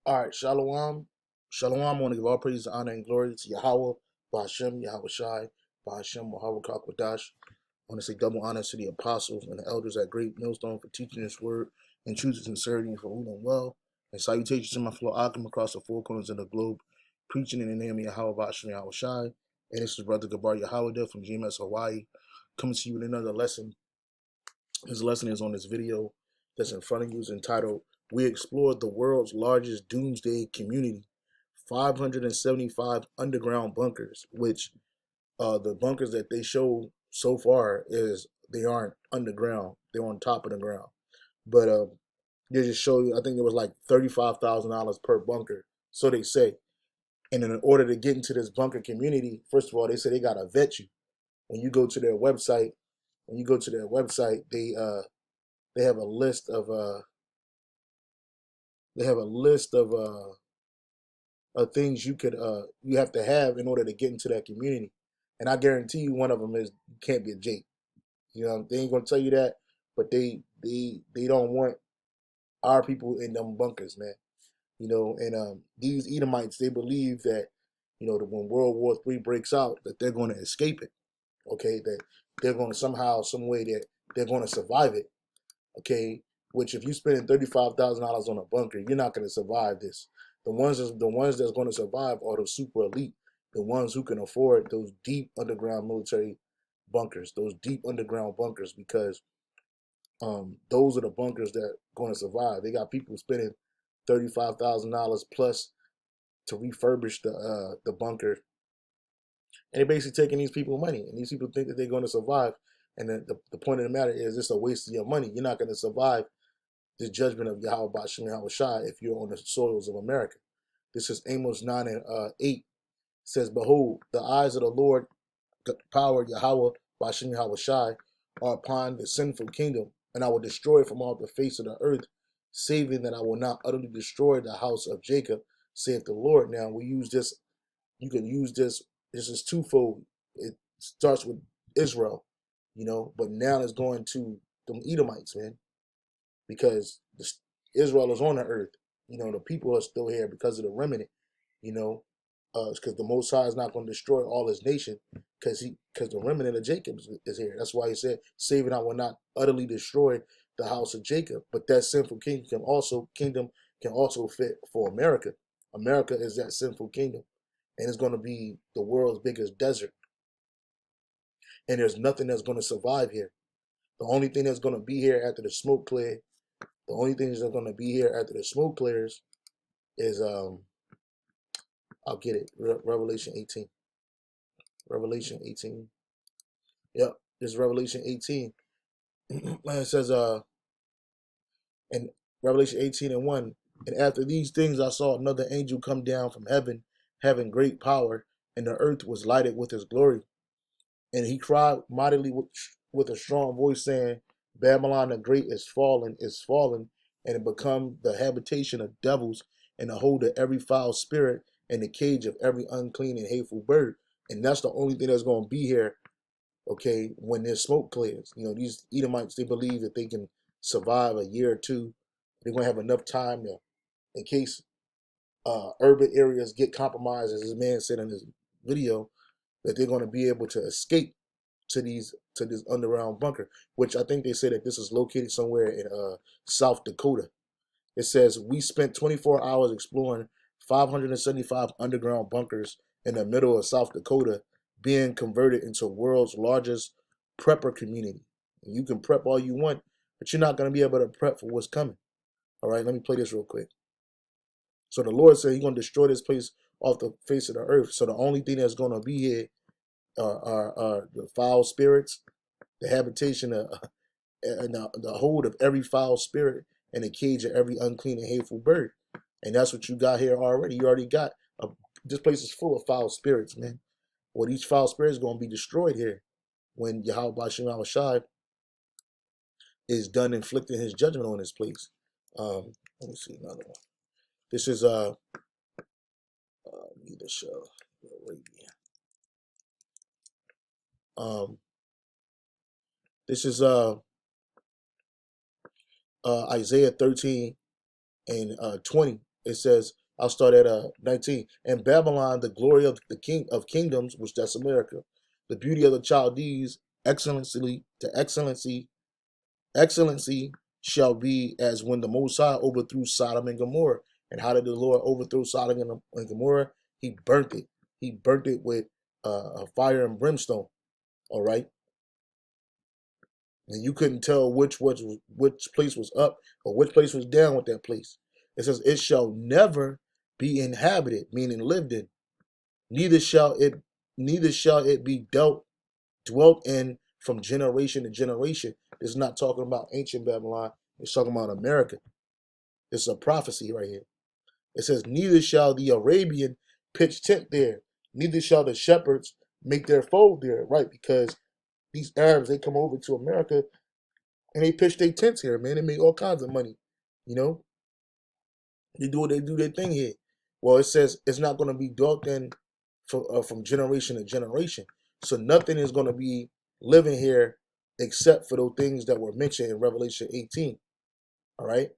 All right, Shalom. Shalom. I want to give all praise, honor, and glory to Yahweh, Ba'ashem, Yahweh Shai, Ba'ashem, Yahweh Kakwadash. I want to say double honor to the apostles and the elders at Great Millstone for teaching this word and choosing sincerity and for ruling well. And salutations to my fellow Akim across the four corners of the globe, preaching in the name of Yahweh, Ba'ashem, Yahweh Shai. And this is Brother Gabar Yahweh from GMS Hawaii, coming to you with another lesson. His lesson is on this video that's in front of you. Is entitled, "We Explored the World's Largest Doomsday Community, 575 Underground Bunkers," which the bunkers that they show so far is they aren't underground. They're on top of the ground. But they just show you, I think it was like $35,000 per bunker. So they say. And in order to get into this bunker community, first of all, they say they got to vet you. When you go to their website, they have a list of things you have to have in order to get into that community. And I guarantee you one of them is you can't be a Jake. You know, they ain't gonna tell you that, but they don't want our people in them bunkers, man. You know, and these Edomites, they believe that, you know, that when World War III breaks out, that they're going to escape it. Okay, that they're going to somehow, some way that they're going to survive it. Okay, which if you spending $35,000 on a bunker, you're not going to survive this. The ones that's going to survive are the super elite, the ones who can afford those deep underground military bunkers, because those are the bunkers that are going to survive. They got people spending $35,000 plus to refurbish the bunker, and they're basically taking these people money, and these people think that they're going to survive. And the point of the matter is, it's a waste of your money. You're not going to survive the judgment of Yahweh Ba'ashem Yahweh Shai if you're on the soils of America. This is Amos 9 and 8. It says, "Behold, the eyes of the Lord, the power of Yahweh Ba'ashem Yahweh Shai, are upon the sinful kingdom, and I will destroy it from off the face of the earth, saving that I will not utterly destroy the house of Jacob, saith the Lord." Now, we use this, you can use this, this is twofold. It starts with Israel, you know, but now it's going to the Edomites, man, because Israel is on the earth. You know, the people are still here because of the remnant, you know, because the Most High is not going to destroy all his nation because the remnant of Jacob is here. That's why he said, "Saving I will not utterly destroy the house of Jacob." But that sinful kingdom can also fit for America. America is that sinful kingdom, and it's going to be the world's biggest desert. And there's nothing that's going to survive here. The only thing that's going to be here after the smoke clear, the only things that are going to be here after the smoke clears is I'll get it. Revelation 18. Revelation 18. Yep, this is Revelation 18. And it says in Revelation 18 and 1, "And after these things I saw another angel come down from heaven, having great power, and the earth was lighted with his glory. And he cried mightily with a strong voice, saying, Babylon the Great is fallen, and it become the habitation of devils, and the hold of every foul spirit, and the cage of every unclean and hateful bird." And that's the only thing that's going to be here, okay, when this smoke clears. You know, these Edomites, they believe that they can survive a year or two. They're going to have enough time to, in case urban areas get compromised, as this man said in his video, that they're going to be able to escape to this underground bunker, which I think they say that this is located somewhere in South Dakota. It says, "We spent 24 hours exploring 575 underground bunkers in the middle of South Dakota, being converted into world's largest prepper community." And you can prep all you want, but you're not going to be able to prep for what's coming. All right, let me play this real quick. So the Lord said he's going to destroy this place off the face of the earth. So the only thing that's going to be here are the foul spirits, the habitation of, and the hold of every foul spirit, and the cage of every unclean and hateful bird. And that's what you got here already. You already got, this place is full of foul spirits, man. Well, each foul spirit is going to be destroyed here when Yahweh Ba'ashem Yahweh Shai is done inflicting his judgment on this place. Let me see another one. This is need to show Arabia. This is Isaiah 13 and 20. It says, I'll start at 19. And Babylon, the glory of the king of kingdoms, which that's America, the beauty of the Chaldees, excellency shall be as when the Most High overthrew Sodom and Gomorrah. And how did the Lord overthrow Sodom and Gomorrah? He burnt it. He burnt it with fire and brimstone. All right. And you couldn't tell which place was up or which place was down with that place. It says, it shall never be inhabited, meaning lived in. Neither shall it be dwelt in from generation to generation. It's not talking about ancient Babylon. It's talking about America. It's a prophecy right here. It says, neither shall the Arabian pitch tent there. Neither shall the shepherds make their fold there. Right, because these Arabs, they come over to America and they pitch their tents here, man. They make all kinds of money. You know, they do their thing here. Well, it says it's not going to be dwelt in from generation to generation. So nothing is going to be living here except for those things that were mentioned in Revelation 18. All right?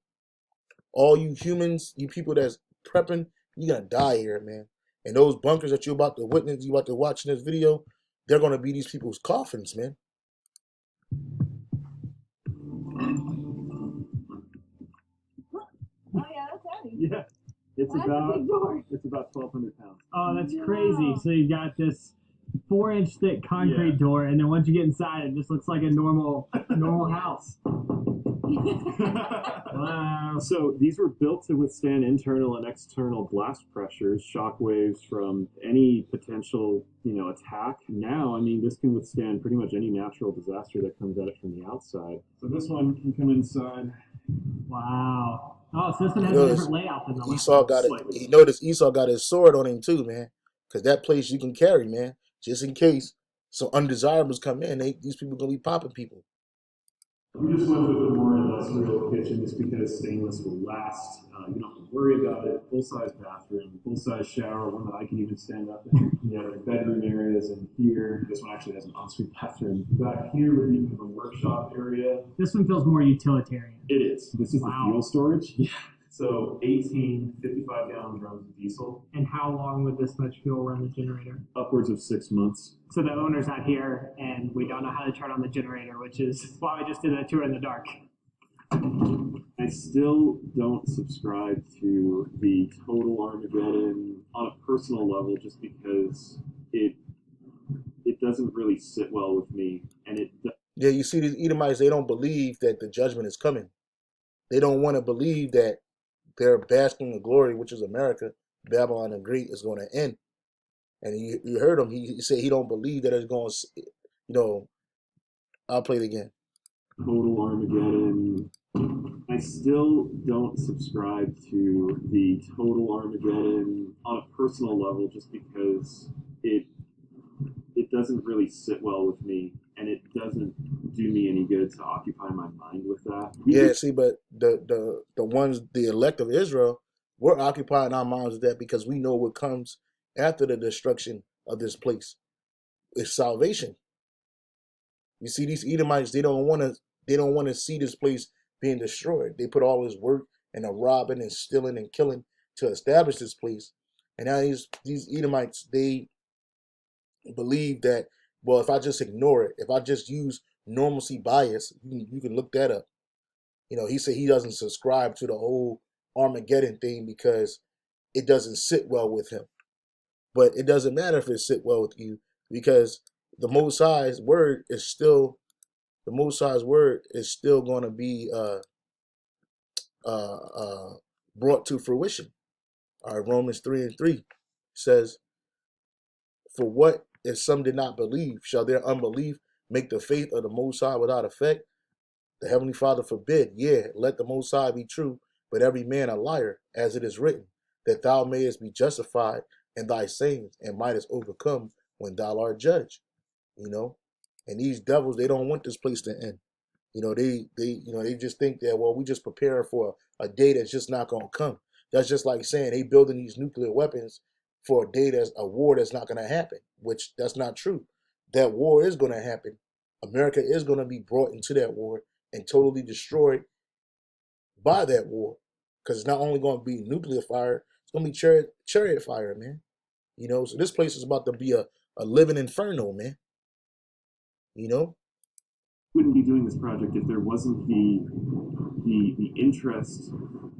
All you humans, you people that's prepping, you're going to die here, man. And those bunkers that you're about to witness, you're about to watch in this video, they're going to be these people's coffins, man. Oh yeah, that's heavy. Yeah, it's That's a big door. it's about 1,200 pounds. Oh, that's Yeah. crazy. So you got this 4-inch thick concrete Yeah. door, and then once you get inside, it just looks like a normal house. Wow. So these were built to withstand internal and external blast pressures, shock waves from any potential, attack. Now, I mean, this can withstand pretty much any natural disaster that comes at it from the outside. So this one can come inside. Wow. Oh, so this one has Yo, a different layout than the last Esau one. got it. Slightly. You notice Esau got his sword on him too, man. Because that place you can carry, man. Just in case some undesirables come in, these people going to be popping people. We just went with the more industrial kitchen just because stainless will last. You don't have to worry about it. Full-size bathroom, full-size shower, one that I can even stand up in. Bedroom areas, and here, this one actually has an ensuite bathroom. Back here would be kind of a workshop area. This one feels more utilitarian. It is. This is Wow. the fuel storage. Yeah. So 18 55-gallon drums of diesel. And how long would this much fuel run the generator? Upwards of 6 months. So the owner's not here, and we don't know how to turn on the generator, which is why we just did that tour in the dark. I still don't subscribe to the total Armageddon on a personal level just because it doesn't really sit well with me. And Yeah, you see these Edomites, they don't believe that the judgment is coming. They don't want to believe that their basking of glory, which is America, Babylon the Great, is going to end. And you heard him. He said he don't believe that it's going to, I'll play it again. Total Armageddon. I still don't subscribe to the total Armageddon on a personal level just because it doesn't really sit well with me, and it doesn't do me any good to occupy my mind with that. Yeah, see, but the ones, the elect of Israel, we're occupying our minds with that because we know what comes after the destruction of this place. It's salvation. You see, these Edomites, they don't want to see this place being destroyed. They put all this work and the robbing and stealing and killing to establish this place. And now these Edomites, they believe that, well, if I just ignore it, if I just use normalcy bias, you can look that up. He said he doesn't subscribe to the whole Armageddon thing because it doesn't sit well with him. But it doesn't matter if it sit well with you because the Most High's word is still going to be brought to fruition. All right, Romans 3:3 says, "For what if some did not believe? Shall their unbelief make the faith of the Most High without effect? The Heavenly Father forbid. Yeah, let the Most High be true, but every man a liar, as it is written, that thou mayest be justified in thy sayings and mightest overcome when thou art judged." And these devils, they don't want this place to end. They just think that, well, we just preparing for a day that's just not gonna come. That's just like saying they building these nuclear weapons for a war that's not gonna happen, which that's not true. That war is gonna happen. America is gonna be brought into that war and totally destroyed by that war. because it's not only going to be nuclear fire, it's going to be chariot fire, man. So this place is about to be a living inferno, man. Wouldn't be doing this project if there wasn't the interest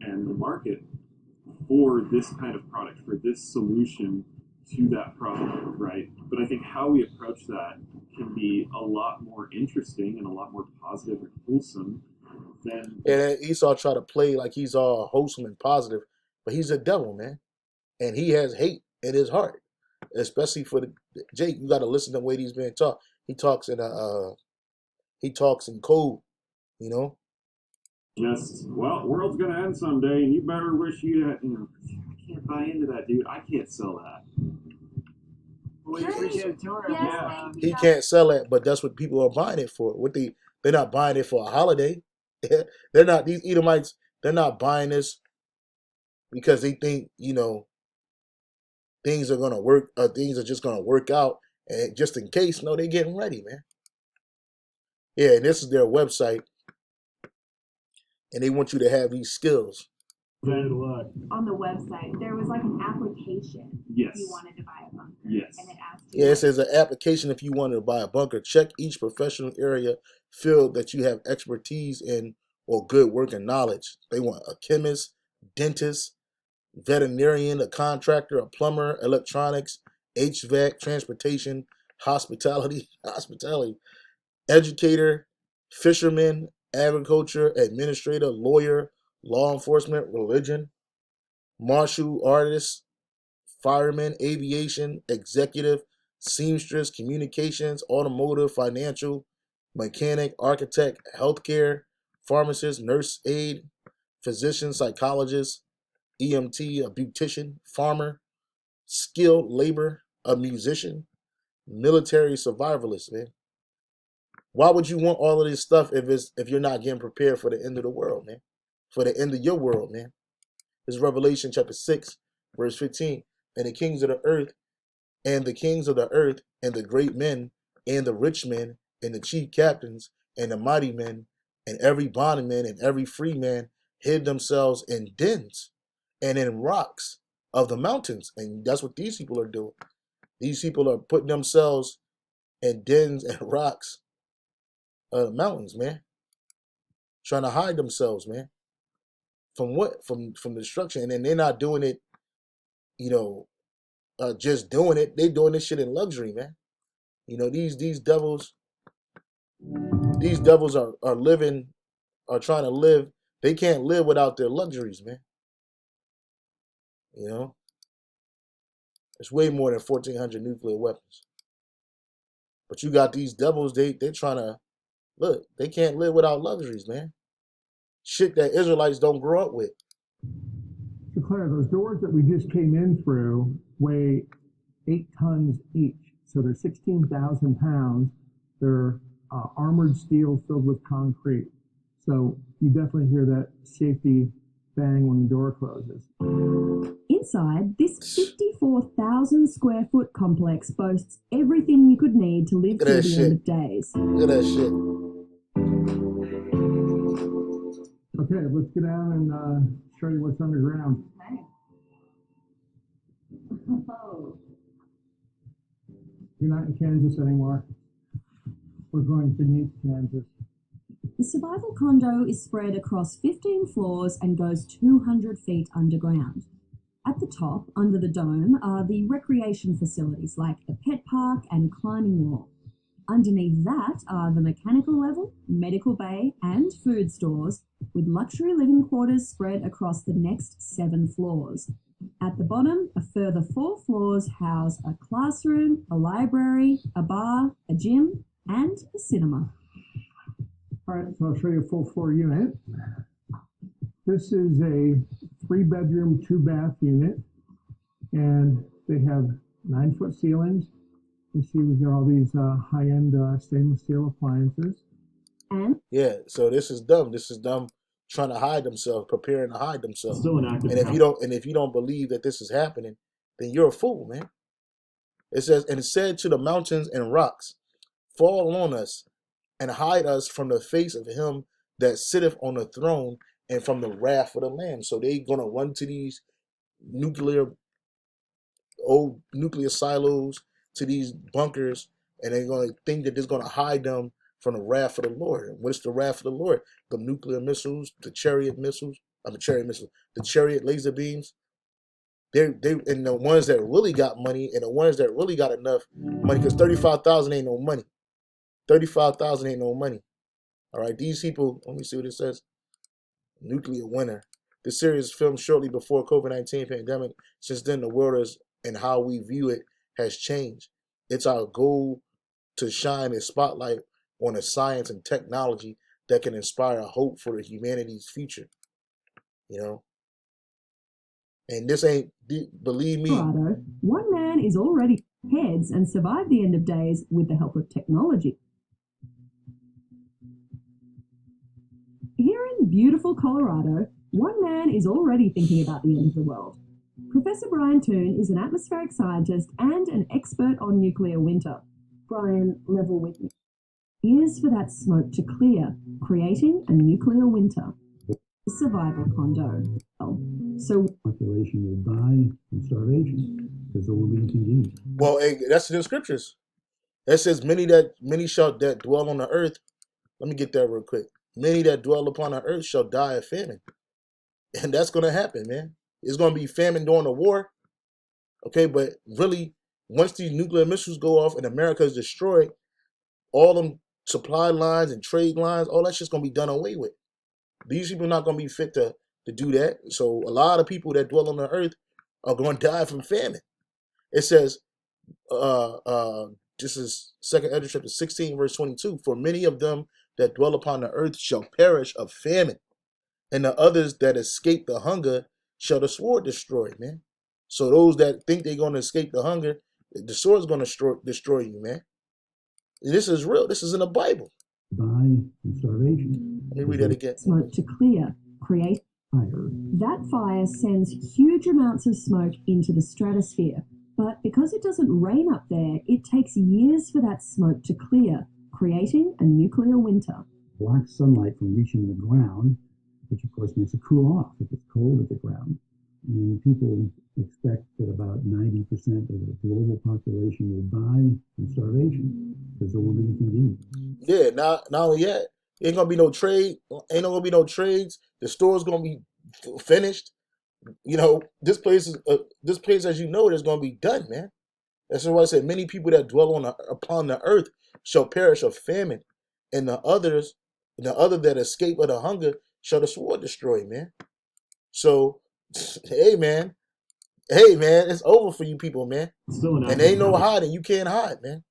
and the market for this kind of product, for this solution to that problem, right? But I think how we approach that can be a lot more interesting and a lot more positive and wholesome than... And Esau try to play like he's all wholesome and positive, but he's a devil, man. And he has hate in his heart, especially for Jake. You got to listen to the way these men talk. He talks in code, Just, well, world's gonna end someday, and you better wish you had. I can't buy into that, dude. I can't sell that. We appreciate it, Tora. Yes, He can't sell it, but that's what people are buying it for. They're not buying it for a holiday. They're not, these Edomites, they're not buying this because they think, things are going to work, things are just going to work out, and just in case. No, they're getting ready, man. Yeah, and this is their website, and they want you to have these skills. Good luck. On the website, there was like an application Yes. if you wanted to buy a bunker. Yes. And it asked you. Yeah, it says an application if you wanted to buy a bunker. Check each professional area field that you have expertise in or good working knowledge. They want a chemist, dentist, veterinarian, a contractor, a plumber, electronics, HVAC, transportation, hospitality, educator, fisherman, agriculture, administrator, lawyer, law enforcement, religion, martial artist, fireman, aviation, executive, seamstress, communications, automotive, financial, mechanic, architect, healthcare, pharmacist, nurse aide, physician, psychologist, EMT, a beautician, farmer, skilled labor, a musician, military survivalist, man. Why would you want all of this stuff if you're not getting prepared for the end of the world, man? For the end of your world, man. This is Revelation chapter 6, verse 15. And the kings of the earth, and the kings of the earth, and the great men, and the rich men, and the chief captains, and the mighty men, and every bondman, and every free man hid themselves in dens and in rocks of the mountains. And that's what these people are doing. These people are putting themselves in dens and rocks of the mountains, man. Trying to hide themselves, man. From what? From destruction. And then they're not doing it, just doing it. They doing this shit in luxury, man. These devils are trying to live. They can't live without their luxuries, man. It's way more than 1,400 nuclear weapons. But you got these devils, they're trying to, look, they can't live without luxuries, man. Shit that Israelites don't grow up with. So Claire, those doors that we just came in through weigh 8 tons each. So they're 16,000 pounds. They're armored steel filled with concrete. So you definitely hear that safety bang when the door closes. Inside, this 54,000 square foot complex boasts everything you could need to live through the end of days. Look at that shit. Okay, let's get down and show you what's underground. Okay. Oh. You're not in Kansas anymore. We're going beneath Kansas. The survival condo is spread across 15 floors and goes 200 feet underground. At the top, under the dome, are the recreation facilities like a pet park and climbing wall. Underneath that are the mechanical level, medical bay, and food stores, with luxury living quarters spread across the next 7 floors. At the bottom, a further 4 floors house a classroom, a library, a bar, a gym, and a cinema. All right, so I'll show you a full floor unit. This is a 3-bedroom, 2-bath unit, and they have 9-foot ceilings. You see we've got all these high-end stainless steel appliances. And Yeah, so this is them. This is them trying to hide themselves, preparing to hide themselves. Still an active. And if you don't believe that this is happening, then you're a fool, man. It says, and it said to the mountains and rocks, fall on us and hide us from the face of him that sitteth on the throne and from the wrath of the Lamb. So they're gonna run to these old nuclear silos, to these bunkers, and they're gonna think that this gonna hide them from the wrath of the Lord. And what's the wrath of the Lord? The nuclear missiles, the chariot missiles, the chariot laser beams. They and the ones that really got money and the ones that really got enough money, because 35,000 ain't no money. 35,000 ain't no money. All right, these people. Let me see what it says. Nuclear winter. The series filmed shortly before COVID-19 pandemic. Since then, the world is and how we view it has changed. It's our goal to shine a spotlight on a science and technology that can inspire hope for humanity's future. You know, and this ain't, believe me. Colorado, one man is already heads and survived the end of days with the help of technology. Here in beautiful Colorado, one man is already thinking about the end of the world. Professor Brian Toon is an atmospheric scientist and an expert on nuclear winter. Brian, level with me. Years for that smoke to clear, creating a nuclear winter. Survival condo. So Population will die from starvation because there will be nothing to eat. Well, that's in the scriptures. It says, many shall that dwell on the earth. Let me get that real quick. Many that dwell upon the earth shall die of famine. And that's going to happen, man. It's going to be famine during the war. Okay, but really, once these nuclear missiles go off and America is destroyed, all them supply lines and trade lines, all that shit's going to be done away with. These people are not going to be fit to do that. So a lot of people that dwell on the earth are going to die from famine. It says, this is 2nd Ezra chapter 16, verse 22. For many of them that dwell upon the earth shall perish of famine, and the others that escape the hunger shall the sword destroy, man. So those that think they're going to escape the hunger, the sword's going to destroy you, man. And this is real. This is in the Bible. Die from starvation. Let me read that again. smoke to clear, create fire. That fire sends huge amounts of smoke into the stratosphere. But because it doesn't rain up there, it takes years for that smoke to clear, creating a nuclear winter. Blocks sunlight from reaching the ground, which of course makes it cool off if it's cold at the ground. And people expect that about 90% of the global population will die from starvation because there won't be anything to eat. Yeah, not only that, ain't gonna be no trade. Ain't gonna be no trades. The store's gonna be finished. You know, this place, as you know, it is gonna be done, man. That's why I said many people that dwell upon the earth shall perish of famine, and the other that escape of the hunger shall the sword destroy, man. So, hey man, it's over for you people, man. Still an And ain't no hiding. You can't hide, man.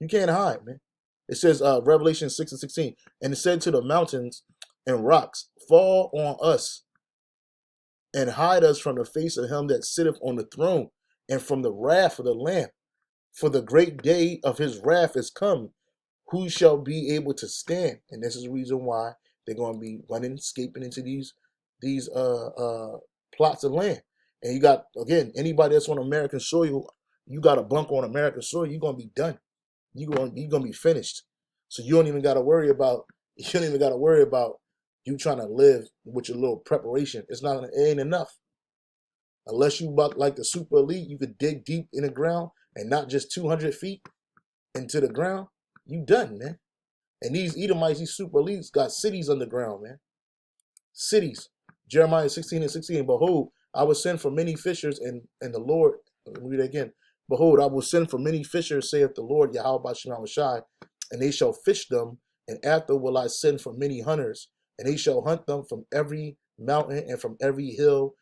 You can't hide, man. It says Revelation 6:16, and it said to the mountains and rocks, fall on us and hide us from the face of him that sitteth on the throne and from the wrath of the Lamb. For the great day of his wrath is come. Who shall be able to stand? And this is the reason why they're going to be running, escaping into these plots of land. And you got, again, anybody that's on American soil, you got a bunker on American soil, you're going to be done. You're going to be finished. So you don't even got to worry about you trying to live with your little preparation. It ain't enough. Unless you about like the super elite, you could dig deep in the ground and not just 200 feet into the ground. You done, man. And these Edomites, these super elites, got cities underground, man. Cities. Jeremiah 16:16. Behold, I will send for many fishers, and the Lord, let me read it again. Behold, I will send for many fishers, saith the Lord, Yahweh Bashem Shai, and they shall fish them, and after will I send for many hunters, and they shall hunt them from every mountain and from every hill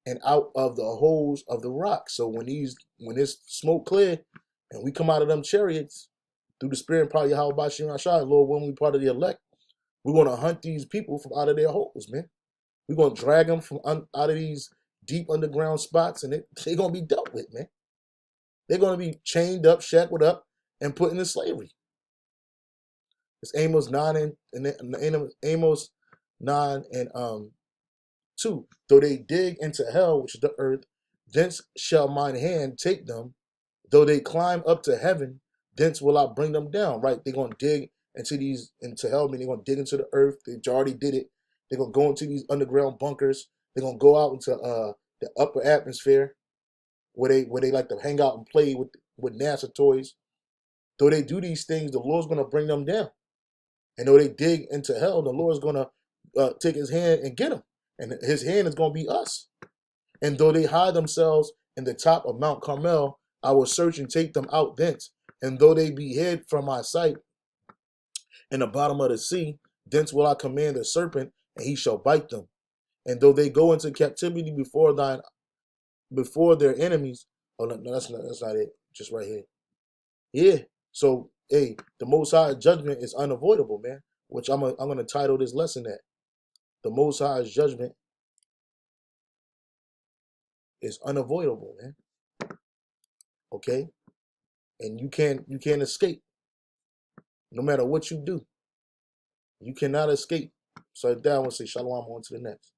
and out of the holes of the rock. So when this smoke clear and we come out of them chariots through the spirit and power of Yahweh Bashem Shai, Lord, when we part of the elect, we're going to hunt these people from out of their holes, man. We're going to drag them from out of these deep underground spots, and they're going to be dealt with, man. They're going to be chained up, shackled up, and put into slavery. It's Amos 9 and Amos 9 and 2. Though they dig into hell, which is the earth, thence shall mine hand take them. Though they climb up to heaven, thence will I bring them down. Right? They're going to dig into hell, meaning they're going to dig into the earth. They already did it. They're gonna go into these underground bunkers. They're gonna go out into the upper atmosphere where they like to hang out and play with NASA toys. Though they do these things, the Lord's gonna bring them down. And though they dig into hell, the Lord's gonna take his hand and get them. And his hand is gonna be us. And though they hide themselves in the top of Mount Carmel, I will search and take them out thence. And though they be hid from my sight in the bottom of the sea, thence will I command the serpent, and he shall bite them. And though they go into captivity before their enemies, oh no, that's not it. Just right here. Yeah. So hey, the Most High judgment is unavoidable, man. Which I'm gonna title this lesson that the Most High's judgment is unavoidable, man. Okay, and you can't escape. No matter what you do, you cannot escape. So that I will say shalom on to the next.